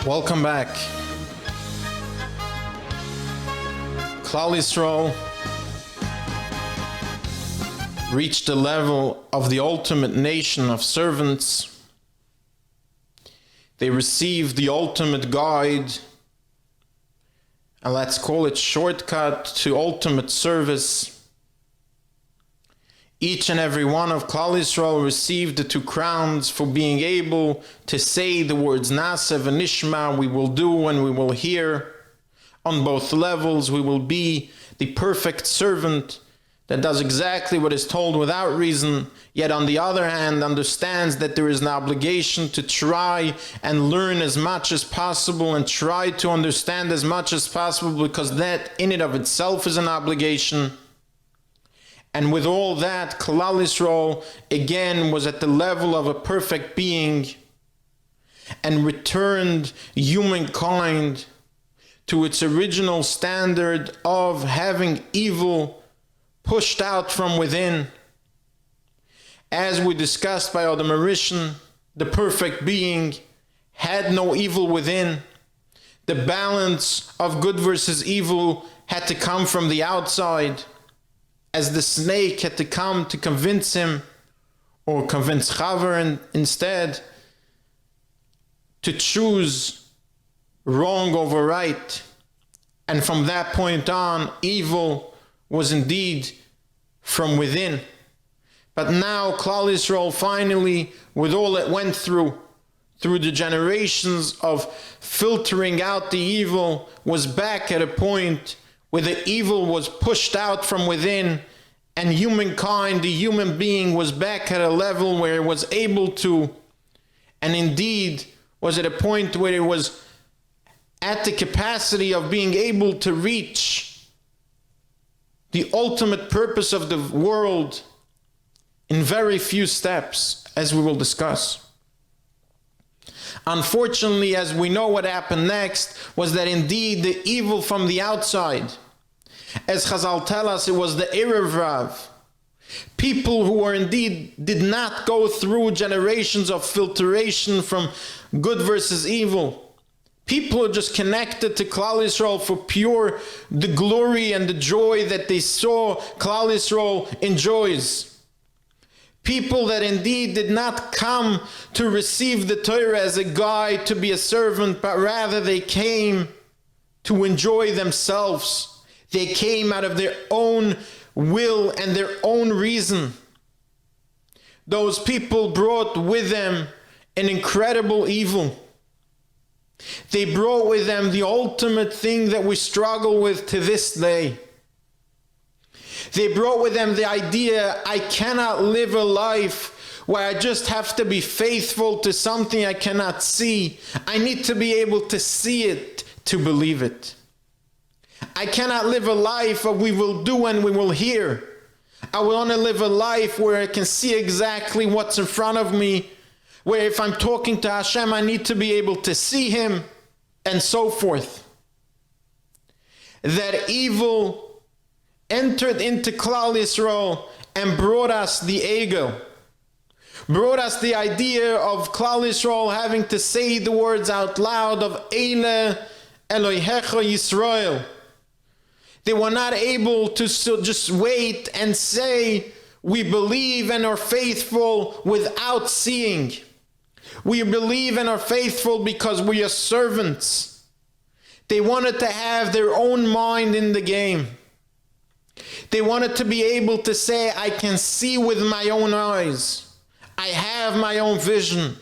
Welcome back. Klal Yisrael reached the level of the ultimate nation of servants. They received the ultimate guide, and let's call it shortcut to ultimate service. Each and every one of Klal Yisrael received the 2 crowns for being able to say the words Naaseh v'nishma, we will do and we will hear. On both levels, we will be the perfect servant that does exactly what is told without reason, yet on the other hand understands that there is an obligation to try and learn as much as possible and try to understand as much as possible, because that in and of itself is an obligation. And with all that, Klal Yisrael again was at the level of a perfect being and returned humankind to its original standard of having evil pushed out from within. As we discussed by Adam Arishan, the perfect being had no evil within. The balance of good versus evil had to come from the outside, as the snake had to come to convince him, or convince Chaver instead, to choose wrong over right. And from that point on, evil was indeed from within. But now Klal Yisrael finally, with all it went through the generations of filtering out the evil, was back at a point where the evil was pushed out from within, and humankind, the human being, was back at a level where it was able to, and indeed was at a point where it was at the capacity of being able to reach the ultimate purpose of the world in very few steps, as we will discuss. Unfortunately, as we know, what happened next was that indeed the evil from the outside, as Chazal tell us, it was the Erev Rav. People who were indeed did not go through generations of filtration from good versus evil. People are just connected to Klal Yisrael for pure the glory and the joy that they saw Klal Yisrael enjoys. People that indeed did not come to receive the Torah as a guide to be a servant, but rather they came to enjoy themselves. They came out of their own will and their own reason. Those people brought with them an incredible evil. They brought with them the ultimate thing that we struggle with to this day. They brought with them the idea, I cannot live a life where I just have to be faithful to something I cannot see. I need to be able to see it to believe it. I cannot live a life of we will do and we will hear. I want to live a life where I can see exactly what's in front of me, where if I'm talking to Hashem, I need to be able to see Him, and so forth. That evil entered into Klal Yisrael and brought us the ego, brought us the idea of Klal Yisrael having to say the words out loud of Eile Elohecha Yisrael. They were not able to just wait and say, we believe and are faithful without seeing. We believe and are faithful because we are servants. They wanted to have their own mind in the game. They wanted to be able to say, I can see with my own eyes. I have my own vision.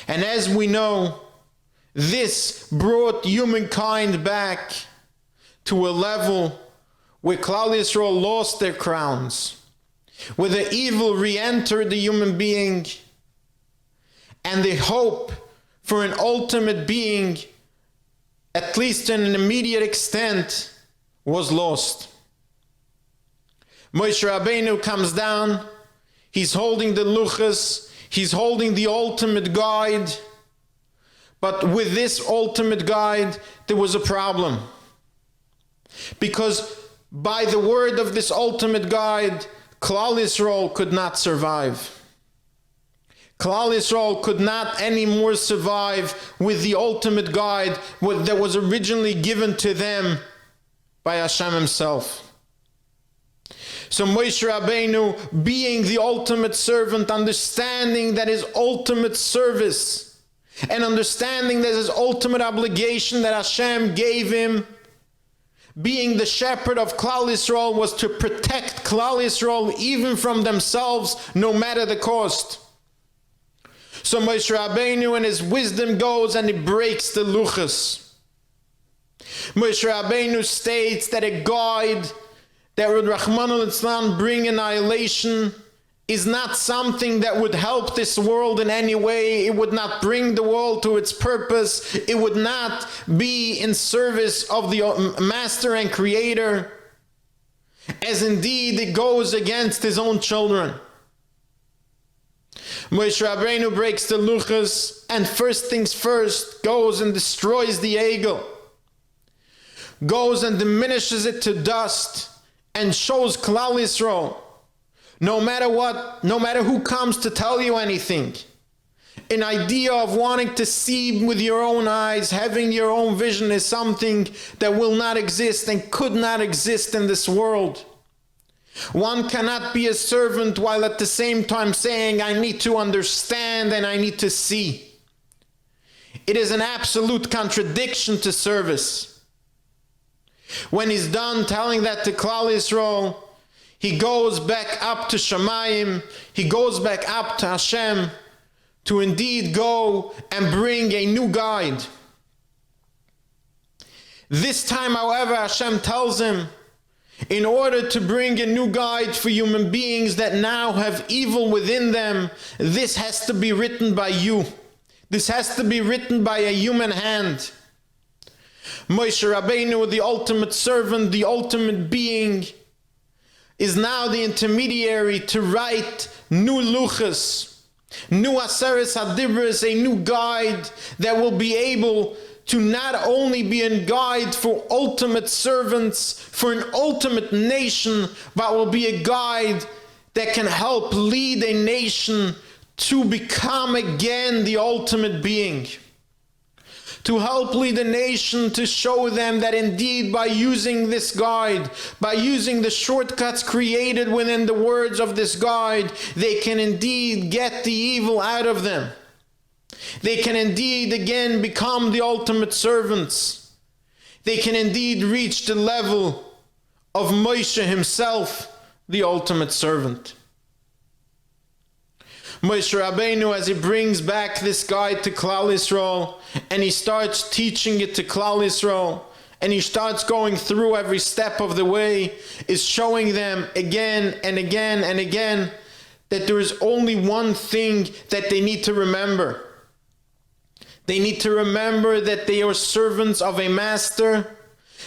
And as we know, this brought humankind back to a level where Klal Yisrael lost their crowns, where the evil re-entered the human being, and the hope for an ultimate being, at least in an immediate extent, was lost. Moshe Rabbeinu comes down, he's holding the luchas, he's holding the ultimate guide, but with this ultimate guide, there was a problem. Because by the word of this ultimate guide, Klal Yisrael could not survive. Klal Yisrael could not anymore survive with the ultimate guide that was originally given to them by Hashem himself. So Moshe Rabbeinu, being the ultimate servant, understanding that his ultimate service and understanding that his ultimate obligation that Hashem gave him, being the shepherd of Klal Yisrael, was to protect Klal Yisrael even from themselves, no matter the cost. So Moshe Rabbeinu in his wisdom goes and he breaks the luchas. Moshe Rabbeinu states that a guide that would Rahman al-Islam bring annihilation is not something that would help this world in any way. It would not bring the world to its purpose. It would not be in service of the Master and Creator, as indeed it goes against his own children. Moshe Rabbeinu breaks the luchas and first things first goes and destroys the egel, goes and diminishes it to dust, and shows Klal Yisrael, no matter what, no matter who comes to tell you anything, an idea of wanting to see with your own eyes, having your own vision, is something that will not exist and could not exist in this world. One cannot be a servant while at the same time saying, I need to understand and I need to see. It is an absolute contradiction to service. When he's done telling that to Klal Yisrael, he goes back up to Shamayim, he goes back up to Hashem to indeed go and bring a new guide. This time, however, Hashem tells him, in order to bring a new guide for human beings that now have evil within them, this has to be written by you. This has to be written by a human hand. Moshe Rabbeinu, the ultimate servant, the ultimate being, is now the intermediary to write new luchas, new aseres hadibros, a new guide that will be able to not only be a guide for ultimate servants, for an ultimate nation, but will be a guide that can help lead a nation to become again the ultimate being. To help lead a nation, to show them that indeed by using this guide, by using the shortcuts created within the words of this guide, they can indeed get the evil out of them. They can indeed again become the ultimate servants. They can indeed reach the level of Moshe himself, the ultimate servant. Moshe Rabbeinu, as he brings back this guide to Klal Yisrael, and he starts teaching it to Klal Yisrael, and he starts going through every step of the way, is showing them again and again and again that there is only one thing that they need to remember. They need to remember that they are servants of a master,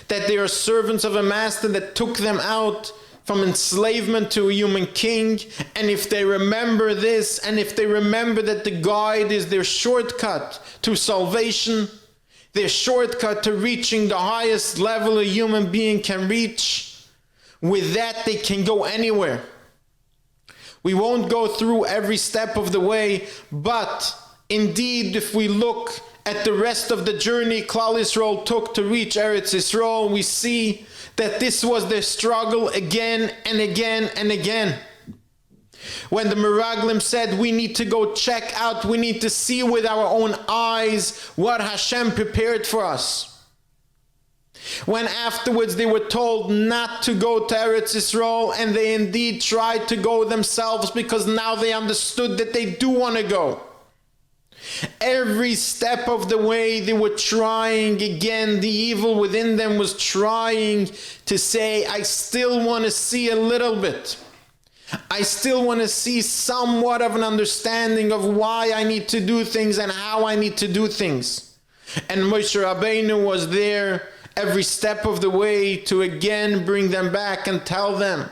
that they are servants of a master that took them out from enslavement to a human king. And if they remember this, and if they remember that the guide is their shortcut to salvation, their shortcut to reaching the highest level a human being can reach, with that they can go anywhere. We won't go through every step of the way, but indeed, if we look at the rest of the journey Klal Yisrael took to reach Eretz Yisrael, we see that this was their struggle again and again and again. When the Meraglim said, we need to go check out, we need to see with our own eyes what Hashem prepared for us. When afterwards they were told not to go to Eretz Yisrael, and they indeed tried to go themselves because now they understood that they do want to go. Every step of the way they were trying again, the evil within them was trying to say, I still want to see a little bit. I still want to see somewhat of an understanding of why I need to do things and how I need to do things. And Moshe Rabbeinu was there every step of the way to again bring them back and tell them,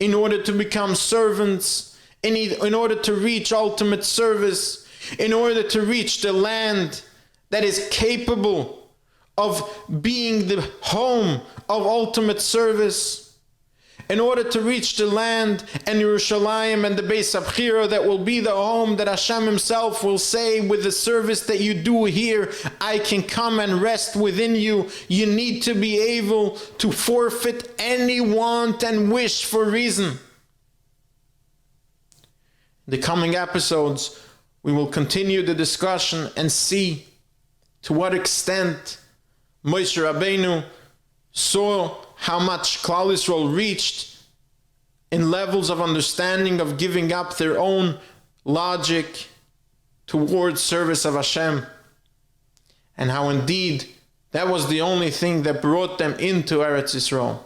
in order to become servants, in order to reach ultimate service, in order to reach the land that is capable of being the home of ultimate service, in order to reach the land and Yerushalayim and the Beis Abchira that will be the home that Hashem himself will say, with the service that you do here, I can come and rest within you. You need to be able to forfeit any want and wish for reason. In the coming episodes, we will continue the discussion and see to what extent Moshe Rabbeinu saw how much Klal Yisrael reached in levels of understanding of giving up their own logic towards service of Hashem, and how indeed that was the only thing that brought them into Eretz Yisrael.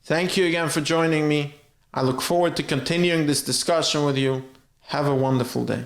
Thank you again for joining me. I look forward to continuing this discussion with you. Have a wonderful day.